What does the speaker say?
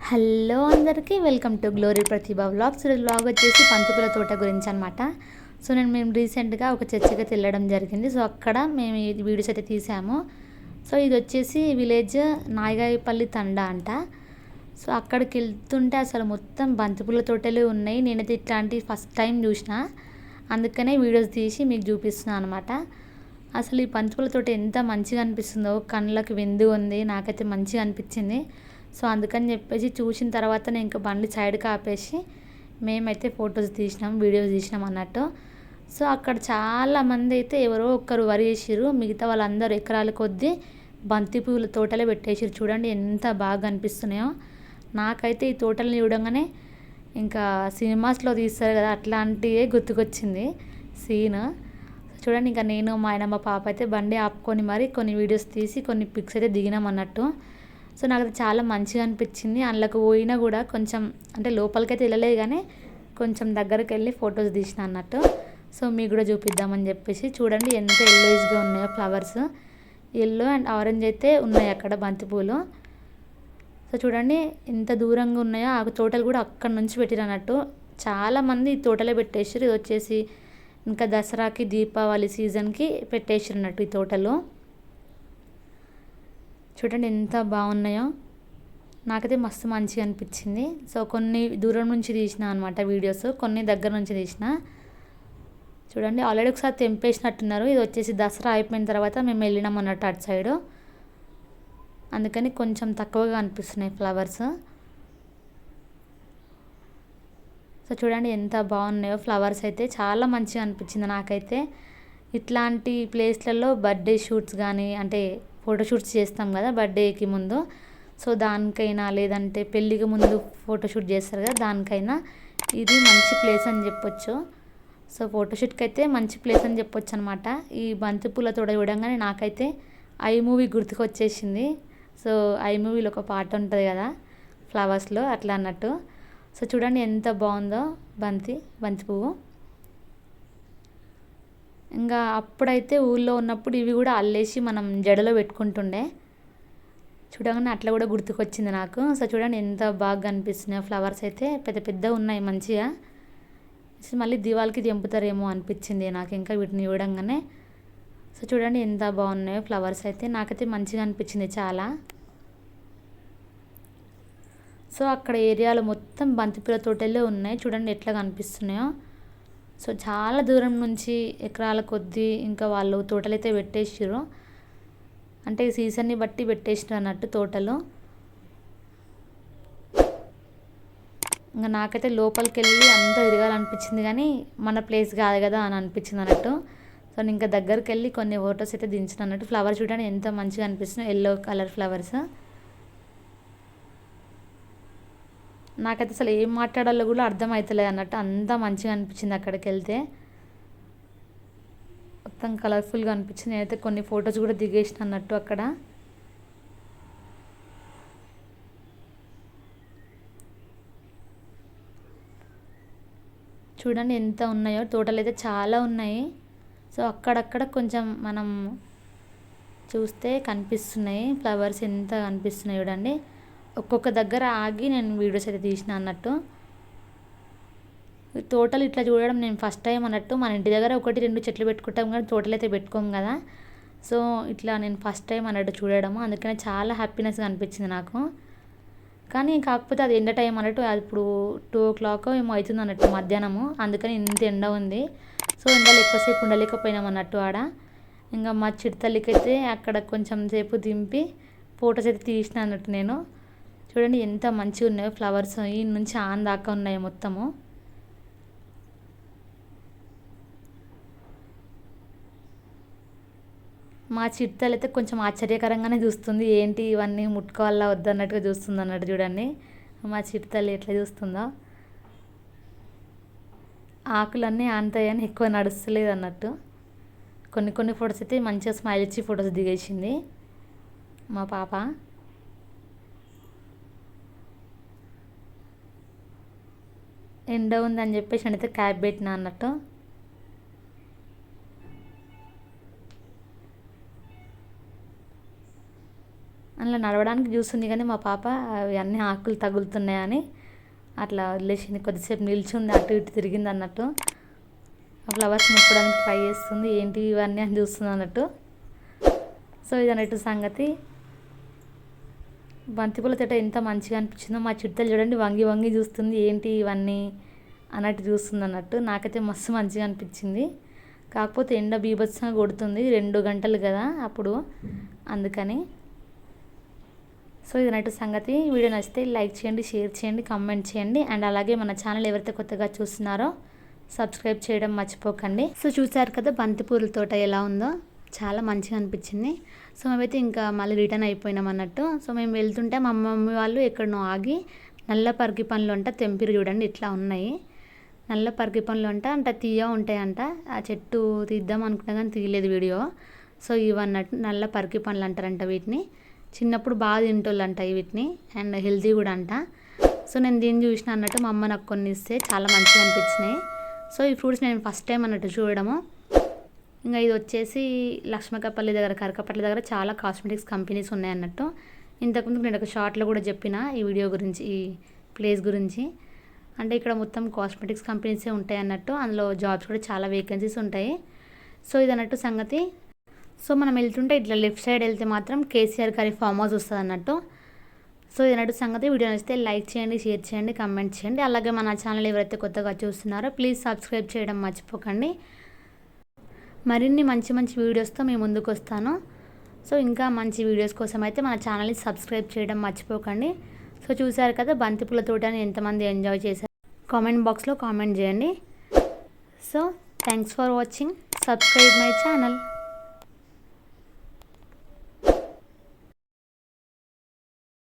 Hello అందరికీ welcome to glory Pratibha vlogs. Vlog వచ్చేసి బంతిపూల తోట గురించి అనమాట. సో మేము రీసెంట్గా ఒక చర్చికి వెళ్ళడం జరిగింది. సో అక్కడ మేము ఈ వీడియోస్ అయితే తీసాము. సో ఇది వచ్చేసి విలేజ్ నాయగాయపల్లి తండా అంట. సో అక్కడికి వెళ్తుంటే అసలు మొత్తం బంతిపూల తోటలు ఉన్నాయి. నేనైతే ఇట్లాంటివి ఫస్ట్ టైం చూసిన, అందుకనే వీడియోస్ తీసి మీకు చూపిస్తున్నాను అనమాట. అసలు ఈ బంతిపూల తోట ఎంత మంచిగా అనిపిస్తుందో, కళ్ళకి విందు ఉంది, నాకైతే మంచిగా అనిపించింది. సో అందుకని చెప్పేసి చూసిన తర్వాత నేను ఇంకా బండి సైడ్కి ఆపేసి మేమైతే ఫొటోస్ తీసినాం, వీడియోస్ తీసినాం అన్నట్టు. సో అక్కడ చాలామంది అయితే ఎవరో ఒక్కరు వరి వేసిర్రు, మిగతా వాళ్ళందరూ ఎకరాల కొద్దీ బంతి పూల తోటలే పెట్టేసిర్రు. చూడండి ఎంత బాగా అనిపిస్తున్నాయో. నాకైతే ఈ తోటలను చూడంగానే ఇంకా సినిమాస్లో తీస్తారు కదా, అట్లాంటివే గుర్తుకొచ్చింది సీన్. చూడండి, ఇంకా నేను మా ఆయన మా పాప అయితే బండి ఆపుకొని మరి కొన్ని వీడియోస్ తీసి కొన్ని పిక్స్ అయితే దిగినాం అన్నట్టు. సో నాకు అది చాలా మంచిగా అనిపించింది. అందులోకి పోయినా కూడా కొంచెం అంటే లోపలికైతే వెళ్ళలేదు, కానీ కొంచెం దగ్గరికి వెళ్ళి ఫొటోస్ తీసిన అన్నట్టు. సో మీకు కూడా చూపిద్దామని చెప్పేసి చూడండి ఎంత ఎల్లోయిష్గా ఉన్నాయో ఫ్లవర్స్. ఎల్లో అండ్ ఆరెంజ్ అయితే ఉన్నాయి అక్కడ బంతిపూలు. సో చూడండి ఎంత దూరంగా ఉన్నాయో. ఆ తోటలు కూడా అక్కడ నుంచి పెట్టిరు అన్నట్టు. చాలామంది ఈ తోటలే పెట్టేసారు. ఇది వచ్చేసి ఇంకా దసరాకి దీపావళి సీజన్కి పెట్టేసారు అన్నట్టు ఈ తోటలు. చూడండి ఎంత బాగున్నాయో. నాకైతే మస్తు మంచిగా అనిపించింది. సో కొన్ని దూరం నుంచి తీసిన అనమాట వీడియోస్, కొన్ని దగ్గర నుంచి తీసిన. చూడండి ఆల్రెడీ ఒకసారి తెంపేసినట్టున్నారు. ఇది వచ్చేసి దసరా అయిపోయిన తర్వాత మేము వెళ్ళినాం అన్నట్టు అటు సైడు, అందుకని కొంచెం తక్కువగా అనిపిస్తున్నాయి ఫ్లవర్స్. సో చూడండి ఎంత బాగున్నాయో ఫ్లవర్స్ అయితే. చాలా మంచిగా అనిపించింది నాకైతే. ఇట్లాంటి ప్లేస్లలో బర్త్డే షూట్స్ కానీ అంటే ఫోటోషూట్స్ చేస్తాం కదా బర్త్డేకి ముందు, సో దానికైనా లేదంటే పెళ్ళికి ముందు ఫోటోషూట్ చేస్తారు కదా, దానికైనా ఇది మంచి ప్లేస్ అని చెప్పొచ్చు. సో ఫోటోషూట్కి అయితే మంచి ప్లేస్ అని చెప్పొచ్చు అనమాట. ఈ బంతిపూల తోట చూడంగానే నాకైతే ఐ మూవీ గుర్తుకొచ్చేసింది. సో ఐ మూవీలో ఒక పాట ఉంటుంది కదా ఫ్లవర్స్లో, అట్లా అన్నట్టు. సో చూడండి ఎంత బాగుందో బంతి పువ్వు. ఇంకా అప్పుడైతే ఊళ్ళో ఉన్నప్పుడు ఇవి కూడా అల్లేసి మనం జడలో పెట్టుకుంటుండే. చూడగానే అట్లా కూడా గుర్తుకొచ్చింది నాకు. సో చూడండి ఎంత బాగా కనిపిస్తున్నాయో ఫ్లవర్స్ అయితే. పెద్ద పెద్దగా ఉన్నాయి మంచిగా. మళ్ళీ దివాళికి తెంపుతారేమో అనిపించింది నాకు ఇంకా వీటిని చూడంగానే. సో చూడండి ఎంత బాగున్నాయో ఫ్లవర్స్ అయితే. నాకైతే మంచిగా అనిపించింది చాలా. సో అక్కడ ఏరియాలో మొత్తం బంతిపూల తోటలే ఉన్నాయి. చూడండి ఎట్లా కనిపిస్తున్నాయో. సో చాలా దూరం నుంచి ఎకరాల కొద్దీ ఇంకా వాళ్ళు తోటలైతే పెట్టేసారు. అంటే సీజన్ని బట్టి పెట్టేసారు అన్నట్టు తోటలు. ఇంకా నాకైతే లోపలికి వెళ్ళి అంతా తిరగాలనిపించింది, కానీ మన ప్లేస్ కాదు కదా అని అనిపించింది అన్నట్టు. సో నేను ఇంకా దగ్గరికి వెళ్ళి కొన్ని ఫొటోస్ అయితే దించిన అన్నట్టు. ఫ్లవర్స్ చూడండి ఎంత మంచిగా అనిపిస్తున్నాయి, ఎల్లో కలర్ ఫ్లవర్స్. నాకైతే అసలు ఏం మాట్లాడాలో కూడా అర్థం అవుతలేదు అన్నట్టు, అంత మంచిగా అనిపించింది అక్కడికి వెళ్తే. మొత్తం కలర్ఫుల్గా అనిపించింది. నేనైతే కొన్ని ఫొటోస్ కూడా దిగేసిన అన్నట్టు అక్కడ. చూడండి ఎంత ఉన్నాయో, తోటలు అయితే చాలా ఉన్నాయి. సో అక్కడక్కడ కొంచెం మనం చూస్తే కనిపిస్తున్నాయి ఫ్లవర్స్, ఎంత కనిపిస్తున్నాయి చూడండి. ఒక్కొక్క దగ్గర ఆగి నేను వీడియోస్ అయితే తీసిన అన్నట్టు. తోటలు ఇట్లా చూడడం నేను ఫస్ట్ టైం అన్నట్టు. మన ఇంటి దగ్గర 1-2 చెట్లు పెట్టుకుంటాం కానీ తోటలు అయితే పెట్టుకోము కదా. సో ఇట్లా నేను ఫస్ట్ టైం అన్నట్టు చూడడము, అందుకనే చాలా హ్యాపీనెస్గా అనిపించింది నాకు. కానీ కాకపోతే అది ఎండ టైం అన్నట్టు, అది ఇప్పుడు 2 o'clock ఏమో అవుతుంది అన్నట్టు మధ్యాహ్నము, అందుకని ఇంత ఎండ ఉంది. సో ఎండలు ఎక్కువసేపు ఉండలేకపోయినాం అన్నట్టు ఆడ. ఇంకా మా చిడతల్లికైతే అక్కడ కొంచెం సేపు దింపి ఫొటోస్ అయితే తీసిన అన్నట్టు నేను. చూడండి ఎంత మంచిగా ఉన్నాయో ఫ్లవర్స్. ఈ నుంచి ఆన్ దాకా ఉన్నాయి మొత్తము. మా చిడతలు అయితే కొంచెం ఆశ్చర్యకరంగానే చూస్తుంది, ఏంటి ఇవన్నీ ముట్టుకోవాలా వద్దన్నట్టుగా చూస్తుంది అన్నట్టు. చూడండి మా చిడతలు ఎట్లా చూస్తుందో. ఆకులన్నీ ఆనుతాయని ఎక్కువ నడుస్తలేదు అన్నట్టు. కొన్ని ఫొటోస్ అయితే మంచిగా స్మైల్ ఇచ్చి ఫొటోస్ దిగేసింది మా పాప. ఎండ ఉందని చెప్పేసి అయితే క్యాప్ పెట్టినా అన్నట్టు. అందులో నడవడానికి చూస్తుంది కానీ మా పాప అవి అన్నీ ఆకులు తగులుతున్నాయని అట్లా వదిలేసింది. కొద్దిసేపు నిల్చుంది, అటు ఇటు తిరిగింది అన్నట్టు. ఫ్లవర్స్ ముట్టడానికి ట్రై చేస్తుంది, ఏంటి ఇవన్నీ అని చూస్తుంది అన్నట్టు. సో ఇది అన్నట్టు సంగతి. బంతిపూల తోట ఎంత మంచిగా అనిపించిందో. మా చిట్టలు చూడండి వంగి వంగి చూస్తుంది, ఏంటి ఇవన్నీ అన్నట్టు చూస్తుంది అన్నట్టు. నాకైతే మస్తు మంచిగా అనిపించింది. కాకపోతే ఎండ బీభత్సంగా కొడుతుంది, 2 గంటలు కదా అప్పుడు, అందుకని. సో ఇది అన్నట్టు సంగతి. వీడియో నచ్చితే లైక్ చేయండి, షేర్ చేయండి, కామెంట్ చేయండి. అండ్ అలాగే మన ఛానల్ ఎవరైతే కొత్తగా చూస్తున్నారో సబ్స్క్రైబ్ చేయడం మర్చిపోకండి. సో చూసారు కదా బంతిపూల తోట ఎలా ఉందో, చాలా మంచిగా అనిపించింది. సో మేమైతే ఇంకా మళ్ళీ రిటర్న్ అయిపోయినాం అన్నట్టు. సో మేము వెళ్తుంటే మా మమ్మీ వాళ్ళు ఎక్కడనో ఆగి నల్ల పరికి పండ్లు అంట తెంపిరు. చూడండి ఇట్లా ఉన్నాయి నల్ల పరికి పండ్లు అంట తీయ ఉంటాయంట. ఆ చెట్టు తీద్దాం అనుకున్నా కానీ తీయలేదు వీడియో. సో ఇవన్నట్టు నల్ల పరికి పండ్లు అంటారంట వీటిని. చిన్నప్పుడు బాగా తింటోళ్ళంట వీటిని, అండ్ హెల్తీ కూడా అంట. సో నేను దీన్ని చూసిన అన్నట్టు మా అమ్మ నాకు కొన్ని ఇస్తే చాలా మంచిగా అనిపించినాయి. సో ఈ ఫ్రూట్స్ నేను ఫస్ట్ టైం అన్నట్టు చూడడము. ఇంకా ఇది వచ్చేసి లక్ష్మకపల్లి దగ్గర, కరకపల్లి దగ్గర చాలా కాస్మెటిక్స్ కంపెనీస్ ఉన్నాయన్నట్టు. ఇంతకుముందు నేను ఒక షార్ట్లో కూడా చెప్పిన ఈ వీడియో గురించి, ఈ ప్లేస్ గురించి. అంటే ఇక్కడ మొత్తం కాస్మెటిక్స్ కంపెనీసే ఉంటాయి అన్నట్టు. అందులో జాబ్స్ కూడా చాలా వేకెన్సీస్ ఉంటాయి. సో ఇది అన్నట్టు సంగతి. సో మనం వెళ్తుంటే ఇట్లా లెఫ్ట్ సైడ్ వెళ్తే మాత్రం కేసీఆర్ గారి ఫామ్ హౌస్ వస్తుంది అన్నట్టు. సో ఇది అన్నట్టు సంగతి. వీడియో నచ్చితే లైక్ చేయండి, షేర్ చేయండి, కామెంట్ చేయండి. అలాగే మన ఛానల్ ఎవరైతే కొత్తగా చూస్తున్నారో ప్లీజ్ సబ్స్క్రైబ్ చేయడం మర్చిపోకండి. మరిన్ని మంచి మంచి వీడియోస్తో మేము ముందుకు వస్తాను. సో ఇంకా మంచి వీడియోస్ కోసం అయితే మన ఛానల్ని సబ్స్క్రైబ్ చేయడం మర్చిపోకండి. సో చూసారు కదా బంతిపూల తోటని ఎంతమంది ఎంజాయ్ చేశారు, కామెంట్ బాక్స్లో కామెంట్ చేయండి. So thanks for watching. Subscribe my channel.